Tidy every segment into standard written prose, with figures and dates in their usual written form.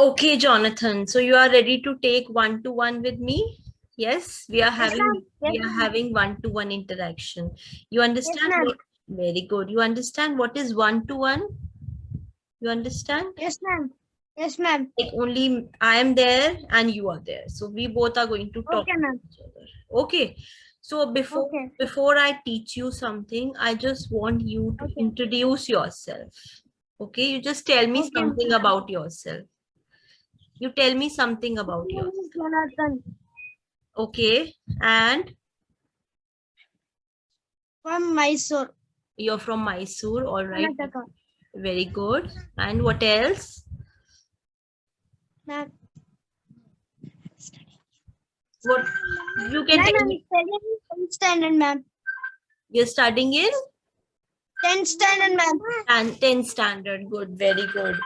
Okay, Jonathan. So you are ready to take one-to-one with me? Yes, we are Yes, having ma'am. Yes, we are ma'am. having one-to-one interaction. You Yes, understand ma'am. what? Very good. You understand what is one-to-one? You understand? Yes, ma'am. Yes, ma'am. Like only I am there and you are there. So we both are going to talk Okay, to ma'am. each other. Okay. So before Okay. before I teach you something, I just want you to Okay. introduce yourself. Okay, you just tell me Okay, something ma'am. about yourself. You tell me something My about name yourself. is Jonathan Okay, and from Mysore, you're from Mysore, all right. Karnataka. Very good. And what else? Ma'am, What you can ma'am, tell I'm me? studying 10th standard, ma'am. You're studying in 10th standard, ma'am. and 10th standard. Good, very good.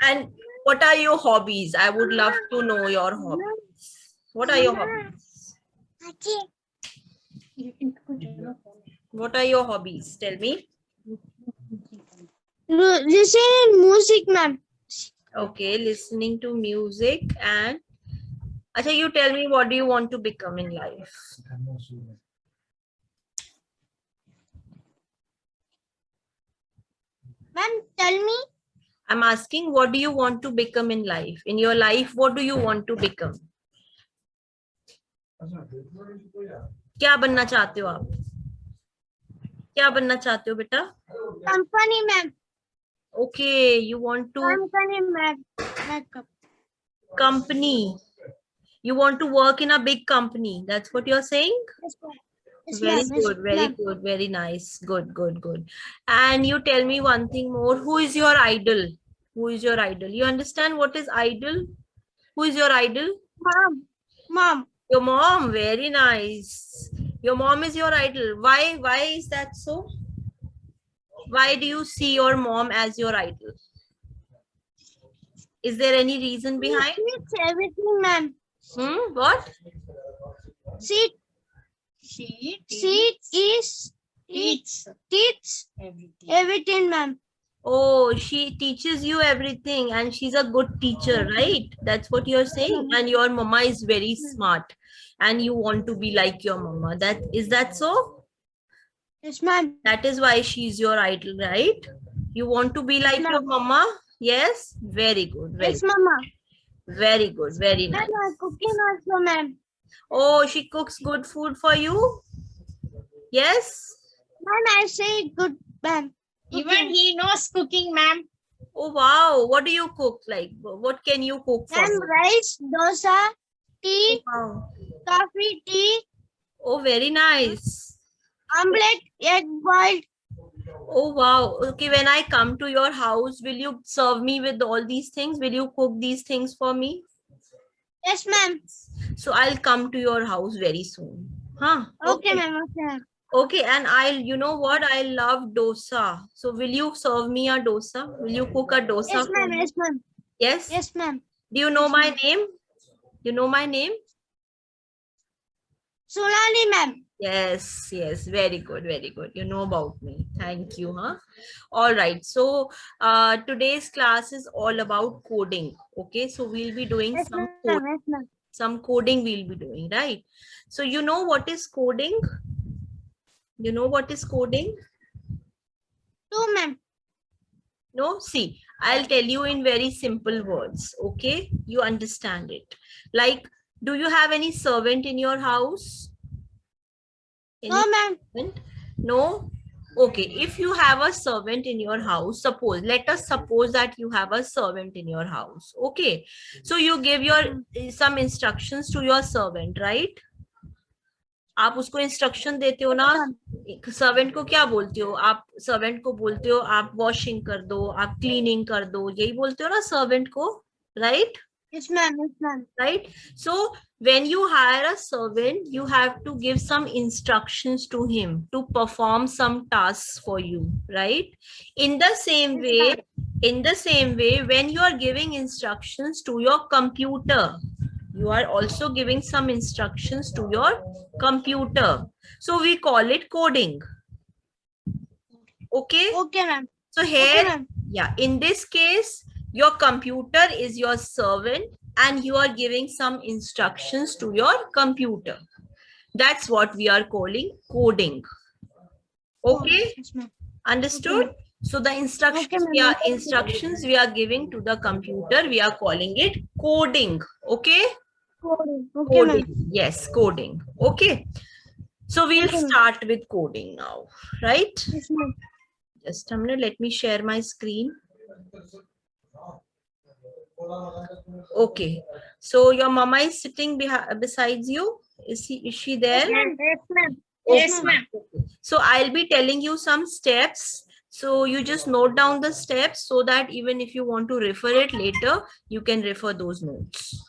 And what are your hobbies? I would love to know your hobbies. What are your hobbies? What are your hobbies? Tell me. Listening music, ma'am. Okay, listening to music and Acha, you tell me what do you want to become in life? Ma'am, tell me. I'm asking what do you want to become in life? In your life, what do you want to become? क्या बनना चाहते हो आप? क्या बनना चाहते हो बेटा? Company, ma'am. Okay, you want to Company, ma'am. Makeup. company. You want to work in a big company. That's what you're saying? Yes, ma'am. Yes, Very ma'am. Yes, good, very ma'am. good, very nice. Good, good, good. And you tell me one thing more. Who is your idol? Who is your idol? You understand what is idol? Who is your idol? Mom. Mom. Your mom. Very nice. Your mom is your idol. Why? Why is that so? Why do you see your mom as your idol? Is there any reason behind? It's everything, ma'am. What? Seat. Seat is teach everything, ma'am. Oh, she teaches you everything and she's a good teacher, right? That's what you're saying. And your mama is very smart and you want to be like your mama. Is that so? Yes, ma'am. That is why she's your idol, right? You want to be like your mama? Yes? Very good. Yes, mama. Very good. Very Ma'am, nice. I'm cooking also, ma'am. Oh, she cooks good food for you? Yes? Ma'am, I say good, ma'am. Even he knows cooking, ma'am. Oh, wow. What do you cook? Like, what can you cook for Ma'am, me? rice, dosa, tea, Wow. coffee, tea, Oh, very nice. omelette, egg boiled. Oh, wow. Okay, when I come to your house, will you serve me with all these things? Will you cook these things for me? Yes, ma'am. So I'll come to your house very soon. Huh? Okay, ma'am. Okay, ma'am. Okay, and you know what? I love dosa. So will you serve me a dosa? Will you cook a dosa Yes, for ma'am. me? Yes, ma'am. Yes? Yes, ma'am. Do you know Yes, my ma'am. name? You know my name? Sulani, ma'am. Yes, yes, very good, very good. You know about me. Thank you, huh? All right. So today's class is all about coding. Okay, so we'll be doing Yes, some ma'am. code, Yes, ma'am. some coding we'll be doing, right? So you know what is coding? You know what is coding? Two, ma'am. No, see, I'll tell you in very simple words. Okay, you understand it. Like, do you have any servant in your house? No, ma'am. Servant? No. Okay, if you have a servant in your house, let us suppose that you have a servant in your house. Okay, so you give your some instructions to your servant, right? आप उसको instruction देते हो ना, servant को क्या बोलते हो आप? सर्वेंट को बोलते हो आप वॉशिंग कर दो, आप क्लीनिंग कर दो, यही बोलते हो ना सर्वेंट को, right? Yes, ma'am. Yes, ma'am. Right? So when you hire a servant, you have to give some instructions to him to perform some tasks for you, right? In the same way, when you are giving instructions to your computer, you are also giving some instructions to your computer. So we call it coding. Okay? Okay, ma'am. So here, Okay, ma'am. yeah, in this case, Your computer is your servant and you are giving some instructions to your computer. That's what we are calling coding. Okay, Yes, ma'am. understood? So the instructions we are giving to the computer, we are calling it coding. Okay, Okay, coding. ma'am. Yes, coding. Okay, so we'll Okay, ma'am. start with coding now, right? Yes, ma'am. Just a minute, let me share my screen. Okay, so your mama is sitting besides you. Is she there? Yes, ma'am. Okay. Yes, ma'am. So I'll be telling you some steps. So you just note down the steps so that even if you want to refer it later, you can refer those notes.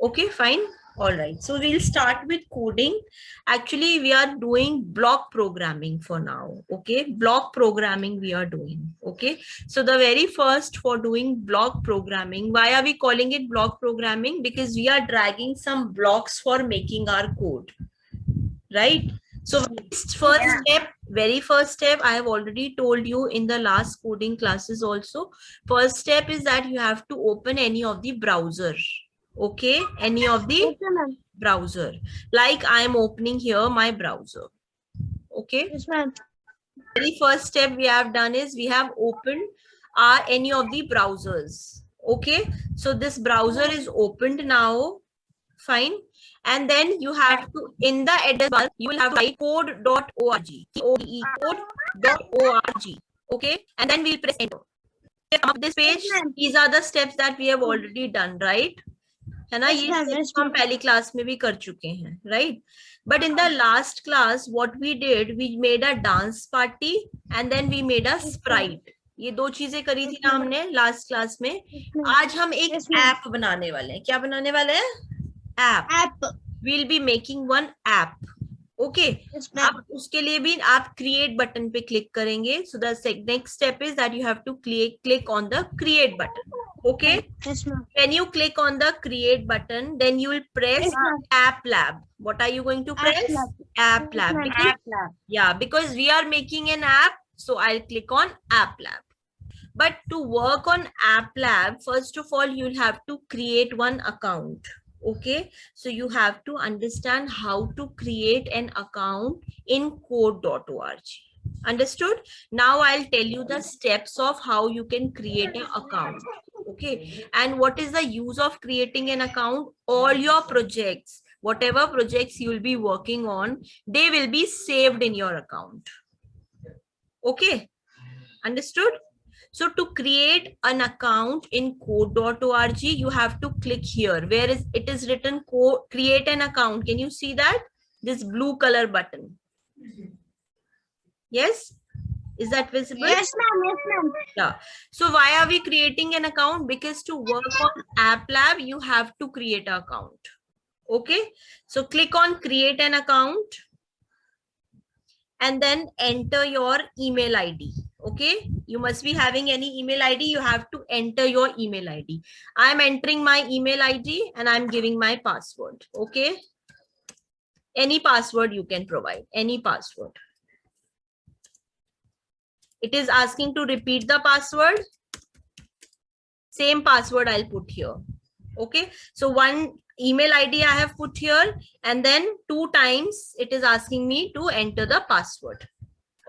Okay, fine. All right. So we'll start with coding. Actually, we are doing block programming for now. Okay, block programming we are doing. Okay. So the very first for doing block programming, why are we calling it block programming? Because we are dragging some blocks for making our code. Right? So very first step, I have already told you in the last coding classes also. First step is that you have to open any of the browser. Okay, any of the Okay, ma'am. browser. Like I am opening here my browser. Okay. Yes, ma'am. Very first step we have done is we have opened any of the browsers. Okay. So this browser is opened now. Fine. And then you have to, in the address bar, you will have to write code.org. Code.org. Okay. And then we'll press enter. Up this page, these are the steps that we have already done, right? है ना, ये हम पहली class में भी कर चुके हैं, right? But in the last class, what we did, we made a dance party and then we made a sprite. ये दो चीजें करी थी ना हमने लास्ट क्लास में. आज हम एक ऐप बनाने वाले हैं. क्या बनाने वाले हैं? App. We'll be making one app. Okay. अब उसके लिए भी आप create button पे click करेंगे. So the next step is that you have to click on the create button. Okay. Yes, ma'am. When you click on the create button, then you will press App Lab. What are you going to press? App Lab. Because we are making an app, so I'll click on App Lab. But to work on App Lab, first of all, you'll have to create one account. Okay, so you have to understand how to create an account in code.org. Understood? Now I'll tell you the steps of how you can create an account. Okay, and what is the use of creating an account? All your projects, whatever projects you will be working on, they will be saved in your account. Okay, understood? So to create an account in code.org, you have to click here where it is written create an account. Can you see that? This blue color button. Yes? Is that visible? Yes, ma'am. Yes, ma'am. Yeah. So why are we creating an account? Because to work on App Lab, you have to create an account. Okay. So click on create an account and then enter your email ID. Okay. You must be having any email ID. You have to enter your email ID. I'm entering my email ID and I'm giving my password. Okay. Any password you can provide. Any password. It is asking to repeat the password. Same password I'll put here. Okay. So one email ID I have put here and then 2 times it is asking me to enter the password.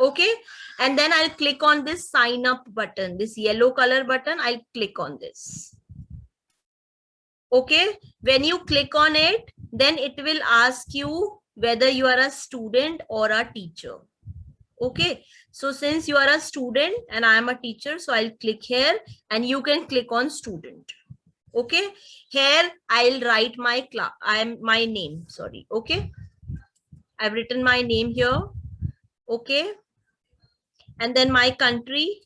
Okay. And then I'll click on this sign up button, this yellow color button. I'll click on this. Okay. When you click on it, then it will ask you whether you are a student or a teacher. Okay. So since you are a student and I am a teacher, so I'll click here and you can click on student. Okay. Here I'll write my name. Sorry. Okay. I've written my name here. Okay. And then my country,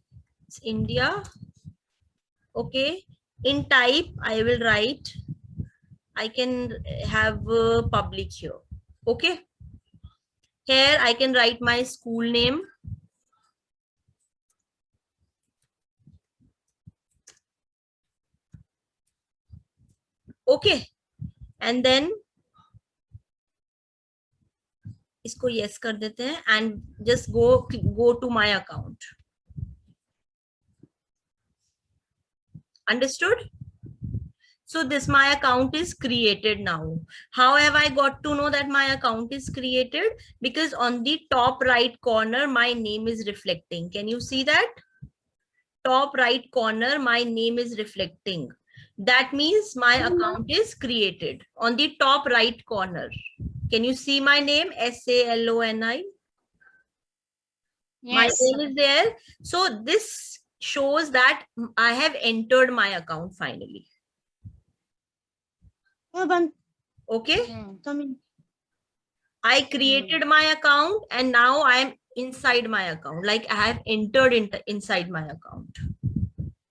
it's India. Okay. In type, I will write, I can have public here. Okay. Here I can write my school name. Okay. And then इसको yes कर देते हैं and just go to my account. Understood? So this my account is created now. How have I got to know that my account is created? Because on the top right corner, my name is reflecting. Can you see that? Top right corner, my name is reflecting. That means my account is created on the top right corner. Can you see my name? SALONI. My Yes. name is there. So this shows that I have entered my account finally. Okay. Coming. I created my account and now I am inside my account. Like I have entered inside my account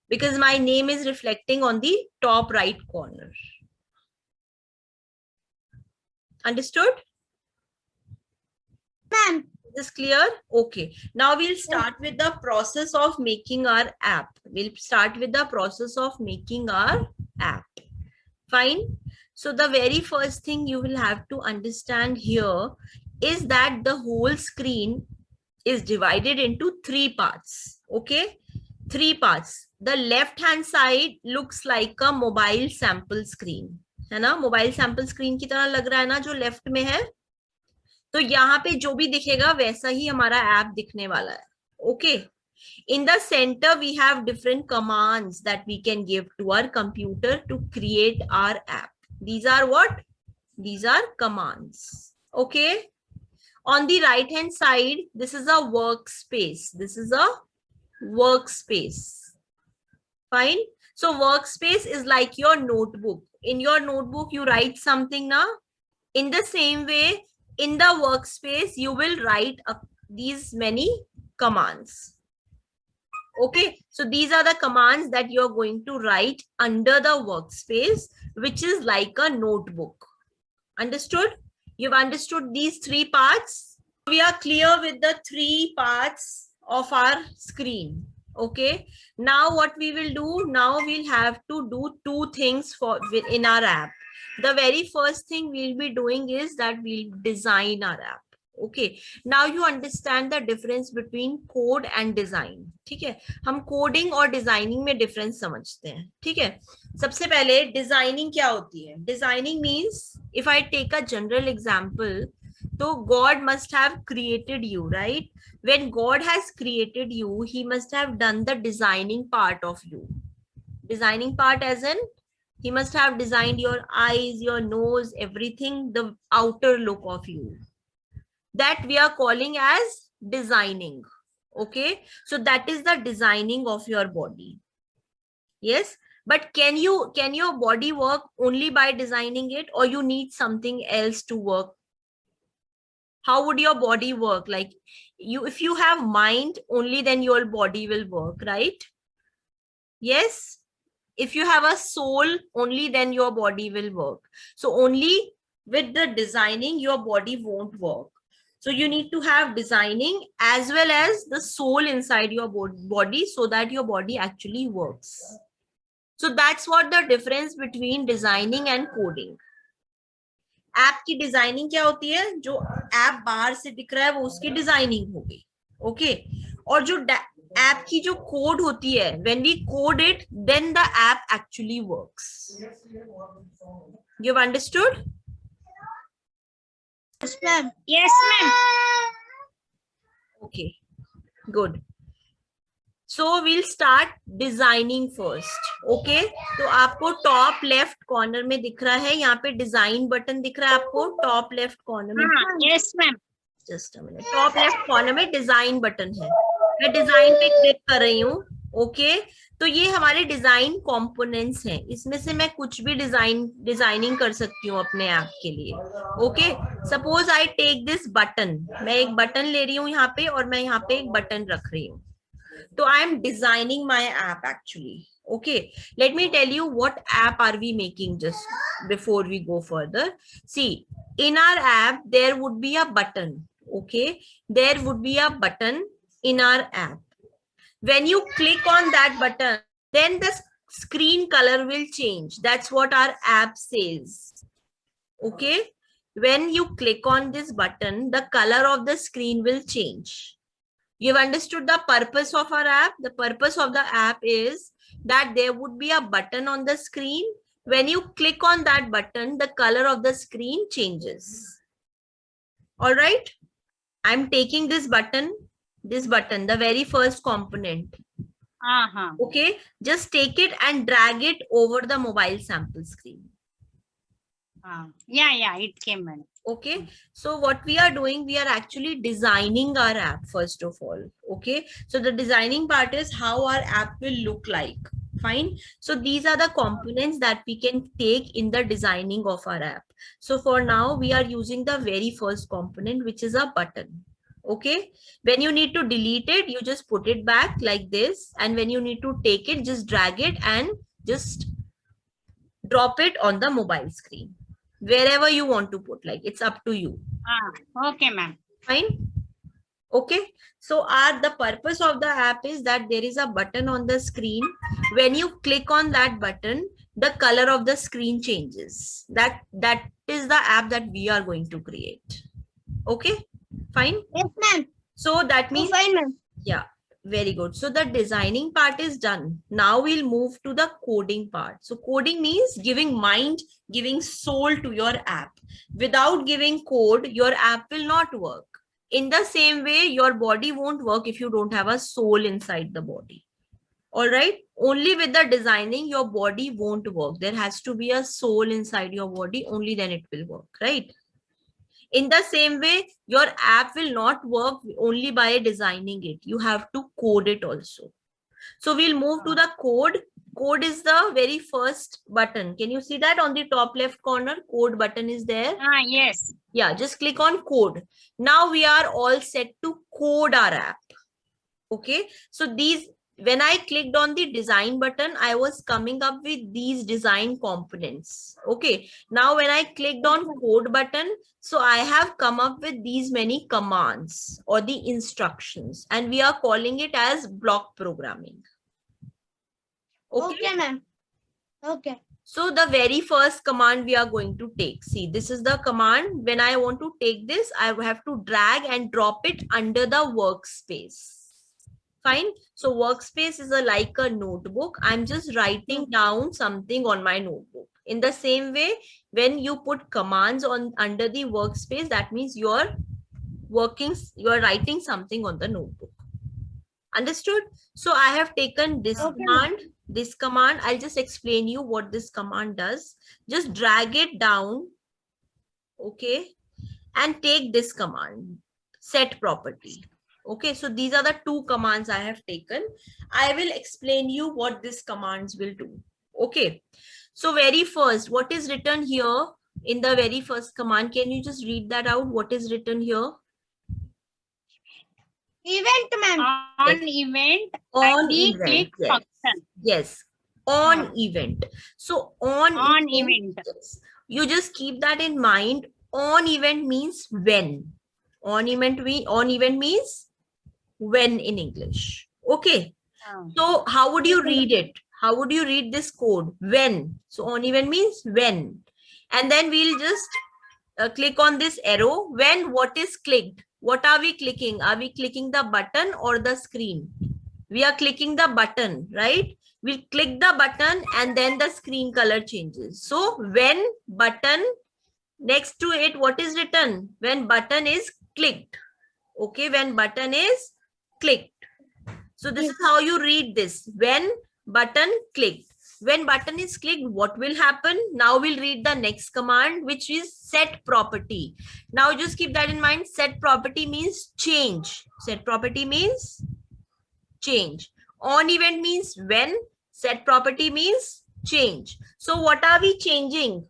because my name is reflecting on the top right corner. Understood? Ma'am. Is this clear? Okay. Now we'll start with the process of making our app. We'll start with the process of making our app. Fine. So the very first thing you will have to understand here is that the whole screen is divided into 3 parts. Okay. 3 parts. The left hand side looks like a mobile sample screen. है ना? Mobile sample screen की तरह लग रहा है ना जो left में है. तो यहाँ पे जो भी दिखेगा वैसा ही हमारा ऐप दिखने वाला है. Okay. In the center, we have different commands that we can give to our computer to create our app. These are what? These are commands. Okay. On the right hand side, this is a workspace. This is a workspace. Fine. So workspace is like your notebook. In your notebook, you write something now. In the same way, in the workspace, you will write these many commands. Okay, so these are the commands that you're going to write under the workspace, which is like a notebook. Understood? You've understood these 3 parts. We are clear with the 3 parts of our screen. Okay, now what we will do, now we'll have to do 2 things in our app. The very first thing we'll be doing is that we'll design our app. Okay, now you understand the difference between code and design. ठीक है, हम coding और designing में difference समझते हैं. ठीक है, सबसे पहले डिजाइनिंग क्या होती है? Designing means if I take a general example, तो God must have created you, right? When God has created you, he must have done the designing part of you. Designing part as in, he must have designed your eyes, your nose, everything, the outer look of you. That we are calling as designing. Okay, so that is the designing of your body. Yes, but can your body work only by designing it, or you need something else to work? How would your body work? Like if you have mind only, then your body will work, right? Yes. If you have a soul only, then your body will work. So only with the designing, your body won't work. So you need to have designing as well as the soul inside your body so that your body actually works. So that's what the difference between designing and coding. App की designing क्या होती है? जो app बाहर से दिख रहा है वो उसकी डिजाइनिंग होगी. ओके, और जो ऐप की जो कोड होती है, when we code it, then the app actually works. You've understood? Yes, ma'am. Yes, ma'am. Okay, good. So we'll start designing first. Okay, तो आपको टॉप लेफ्ट कॉर्नर में दिख रहा है, यहाँ पे डिजाइन बटन दिख रहा है आपको टॉप लेफ्ट कॉर्नर में. Yes, ma'am. Just a minute. Top left corner में डिजाइन बटन है. मैं डिजाइन पे क्लिक कर रही हूँ. ओके, तो ये हमारे डिजाइन कंपोनेंट्स हैं. इसमें से मैं कुछ भी डिजाइनिंग कर सकती हूँ अपने ऐप के लिए. Okay, suppose I take this button. मैं एक बटन ले रही हूँ यहाँ पे और मैं यहाँ पे एक बटन रख रही हूँ. So I am designing my app actually. Okay, let me tell you what app are we making just before we go further. See, in our app, there would be a button. Okay, there would be a button in our app. When you click on that button, then the screen color will change. That's what our app says. Okay, when you click on this button, the color of the screen will change. You've understood the purpose of our app. The purpose of the app is that there would be a button on the screen. When you click on that button, the color of the screen changes. All right. I'm taking this button, the very first component. Okay. Just take it and drag it over the mobile sample screen. Yeah, it came, madam. Okay, so what we are doing, we are actually designing our app first of all. Okay, so the designing part is how our app will look like. Fine. So these are the components that we can take in the designing of our app. So for now, we are using the very first component, which is a button. Okay, when you need to delete it, you just put it back like this, and when you need to take it, just drag it and just drop it on the mobile screen. Wherever you want to put, like it's up to you. Okay, ma'am. Fine. Okay. So the purpose of the app is that there is a button on the screen. When you click on that button, the color of the screen changes. That is the app that we are going to create. Okay. Fine. Yes, ma'am. So that means, Fine, ma'am. yeah. Very good. So the designing part is done. Now we'll move to the coding part. So coding means giving mind, giving soul to your app. Without giving code, your app will not work. In the same way, your body won't work if you don't have a soul inside the body. All right. Only with the designing, your body won't work. There has to be a soul inside your body. Only then it will work. Right. In the same way, your app will not work only by designing it. You have to code it also. So we'll move to the code. Code is the very first button. Can you see that on the top left corner? Code button is there. Yes. Yeah, just click on code. Now we are all set to code our app. Okay. So when I clicked on the design button, I was coming up with these design components. Okay. Now when I clicked on code button, so I have come up with these many commands or the instructions, and we are calling it as block programming. Okay, ma'am. Okay. So the very first command we are going to take. See, this is the command. When I want to take this, I have to drag and drop it under the workspace. Fine. So workspace is like a notebook. I'm just writing down something on my notebook. In the same way, when you put commands under the workspace, that means you're writing something on the notebook. Understood? So I have taken this command. I'll just explain you what this command does. Just drag it down. Okay. And take this command, set property. Okay, so these are the two commands I have taken. I will explain you what these commands will do. Okay, so very first, what is written here in the very first command? Can you just read that out? What is written here? Event, ma'am. On event. On ID event. click Yes. function. Yes. On event. So on event. Yes. You just keep that in mind. On event means when. On event means when in English. Okay. So how would you read it? How would you read this code? When. So on event means when. And then we'll just click on this arrow. When what is clicked? What are we clicking? Are we clicking the button or the screen? We are clicking the button, right? We'll click the button and then the screen color changes. So when button, next to it, what is written? When button is clicked. Okay, when button is clicked. So this is how you read this. When button clicked. When button is clicked, what will happen? Now we'll read the next command, which is set property. Now just keep that in mind. Set property means change. Set property means change. On event means when. Set property means change. So what are we changing?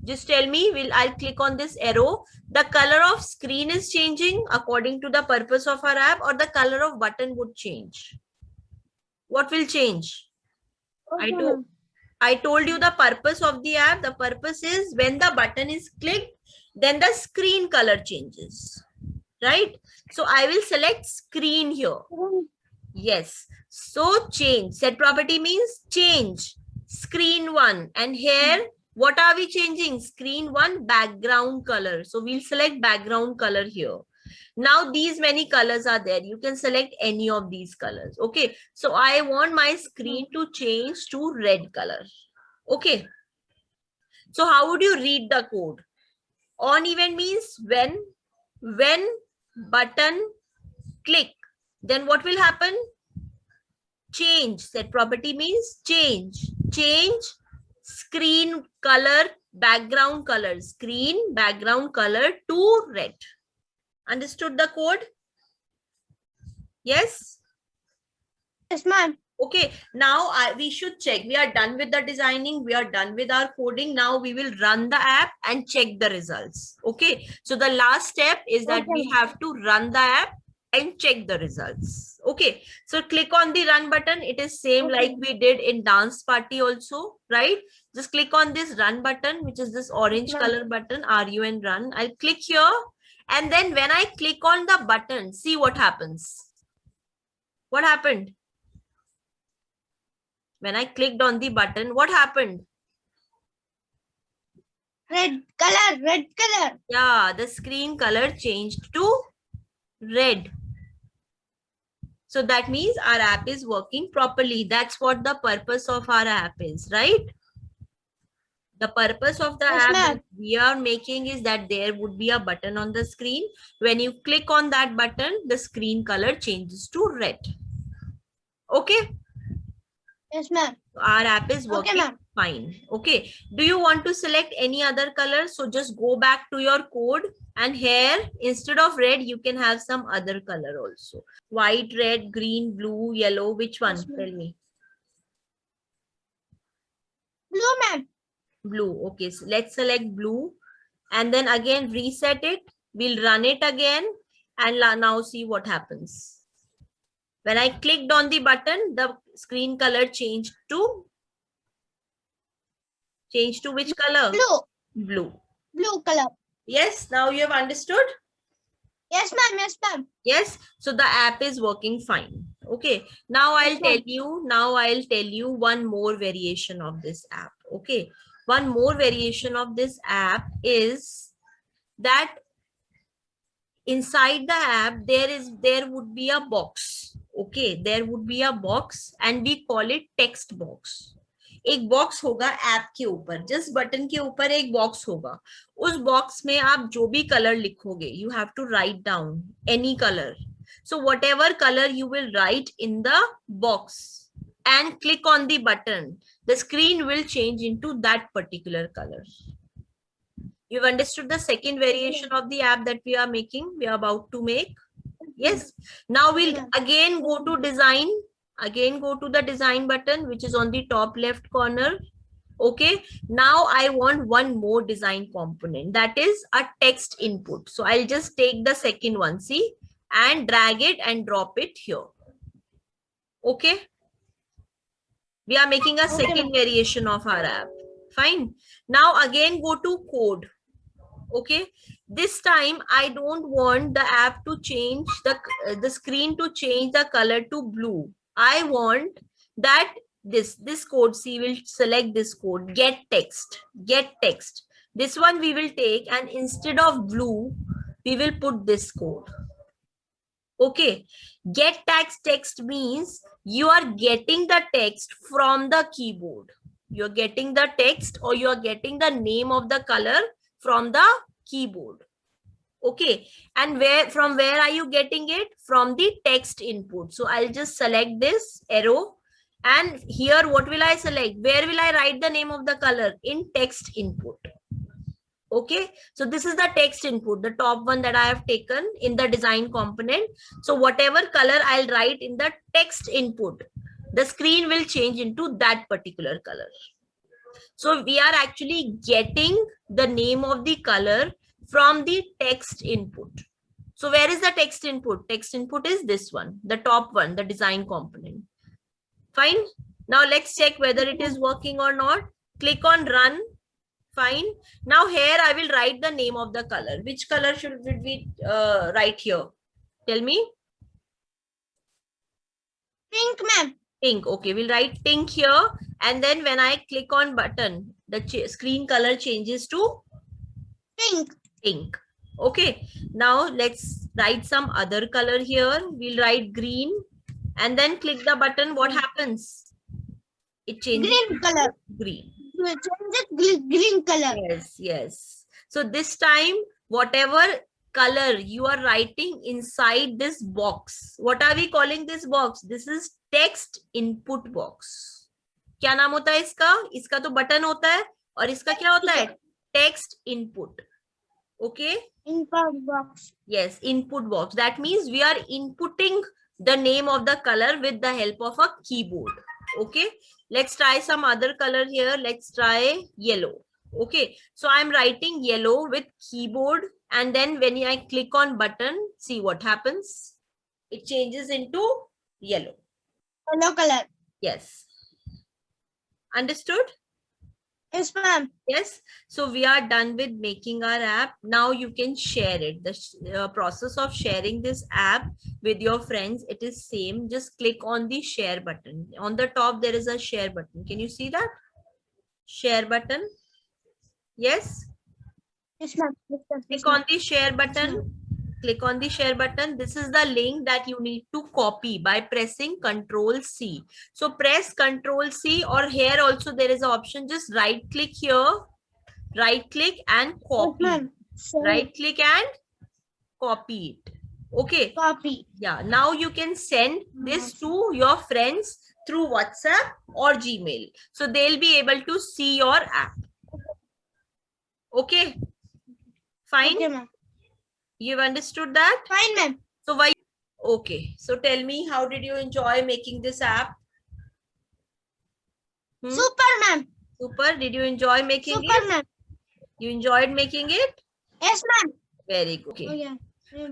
Just tell me. I'll click on this arrow. The color of screen is changing according to the purpose of our app, or the color of button would change. What will change? Okay. I told you the purpose of the app. The purpose is when the button is clicked, then the screen color changes, right? So I will select screen here. Yes. So change. Set property means change. Screen 1. And here, what are we changing? Screen 1 background color. So we'll select background color here. Now these many colors are there. You can select any of these colors. Okay. So I want my screen to change to red color. Okay. So how would you read the code? On event means when button click, then what will happen? Change. Set property means change. Change screen color, background color, screen background color to red. Understood the code? Yes? Yes, ma'am. Okay, now we should check. We are done with the designing. We are done with our coding. Now we will run the app and check the results. Okay, so the last step is that Okay. we have to run the app and check the results. Okay, so click on the run button. It is same Okay. like we did in dance party also, right? Just click on this run button, which is this orange ma'am. color button, RUN run. I'll click here. And then when I click on the button, see what happens. What happened? When I clicked on the button, what happened? Red color. Yeah, the screen color changed to red. So that means our app is working properly. That's what the purpose of our app is, right? The purpose of the Yes, app ma'am. that we are making is that there would be a button on the screen. When you click on that button, the screen color changes to red. Okay? Yes, ma'am. Our app is Okay, working ma'am. fine. Okay. Do you want to select any other color? So just go back to your code, and here instead of red, you can have some other color also. White, red, green, blue, yellow. Which one? Yes, ma'am. Tell me. Blue, ma'am. Blue. Okay. So let's select blue and then again reset it. We'll run it again and now see what happens. When I clicked on the button, the screen color changed to which color? Blue. Blue. Blue color. Yes, now you have understood? Yes, ma'am. Yes, ma'am. Yes, so the app is working fine. Okay, now I'll Yes, ma'am. tell you one more variation of this app. Okay, one more variation of this app is that inside the app there would be a box. Okay, there would be a box and we call it text box. एक box होगा app के ऊपर, just button के ऊपर एक box होगा. उस box में आप जो भी कलर लिखोगे, you have to write down any colour. So whatever color you will write in the box and click on the button, the screen will change into that particular color. You've understood the second variation of the app that we are making, we are about to make. Yes. Now we'll again go to design. Again, go to the design button, which is on the top left corner. Okay. Now I want one more design component, that is a text input. So I'll just take the second one, see, and drag it and drop it here. Okay. We are making a second variation of our app. Fine. Now again, go to code. Okay. This time I don't want the app to change the screen to change the color to blue. I want that this code, see, will select this code, get text. This one we will take, and instead of blue, we will put this code. Okay, get text means you are getting the text from the keyboard. You're getting the text or you're getting the name of the color from the keyboard. Okay, and from where are you getting it? From the text input. So I'll just select this arrow, and here what will I select? Where will I write the name of the color? In text input. Okay, so this is the text input, the top one that I have taken in the design component. So whatever color I'll write in the text input, the screen will change into that particular color. So we are actually getting the name of the color from the text input. So where is the text input? Text input is this one, the top one, the design component. Fine. Now let's check whether it is working or not. Click on run. Fine. Now here I will write the name of the color. Which color should we write here? Tell me. Pink, ma'am. Pink. Okay, we'll write pink here. And then when I click on button, the screen color changes to Pink. pink. Okay, now let's write some other color here. We'll write green and then click the button. What happens? It changes Green color. to green. Change it green color. Yes, yes. So this time, whatever color you are writing inside this box, what are we calling this box? This is text input box. क्या नाम होता है इसका? इसका तो button होता है और इसका क्या होता है? Text input. Okay. Input box. Yes, input box. That means we are inputting the name of the color with the help of a keyboard. Okay. Let's try some other color here. Let's try yellow. Okay. So I'm writing yellow with keyboard, and then when I click on button, see what happens. It changes into yellow. Yellow color. Yes. Understood? Yes, ma'am. Yes. So we are done with making our app. Now you can share it. The process of sharing this app with your friends, it is same. Just click on the share button. On the top, there is a share button. Can you see that? Share button. Yes. Yes, ma'am. Yes, ma'am. Click on the share button. Click on the share button. This is the link that you need to copy by pressing Ctrl C. So press Ctrl C, or here also there is an option. Just right click here, right click and Yes, copy. ma'am. Right click and copy it. Okay. Copy. Yeah. Now you can send this to your friends through WhatsApp or Gmail. So they'll be able to see your app. Okay. Fine. Okay, ma'am. You've understood that? Fine, ma'am. So why? Okay. So tell me, how did you enjoy making this app? Super, ma'am. Super. Did you enjoy making Super, it? ma'am. You enjoyed making it? Yes, ma'am. Very good. Okay. Oh, yeah.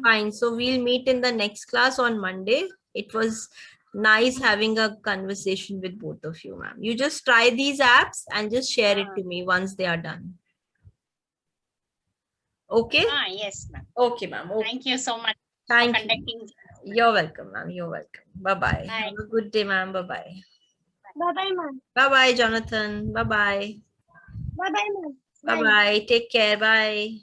Fine. So we'll meet in the next class on Monday. It was nice having a conversation with both of you, ma'am. You just try these apps and just share it to me once they are done. Okay? Yes, ma'am. Okay, ma'am. Okay. Thank you so much Thank for you. conducting. You're welcome, ma'am. You're welcome. Bye-bye. Bye. Have a good day, ma'am. Bye-bye. Bye-bye, ma'am. Bye-bye, Jonathan. Bye-bye. Bye-bye, ma'am. Bye-bye. Take care. Bye.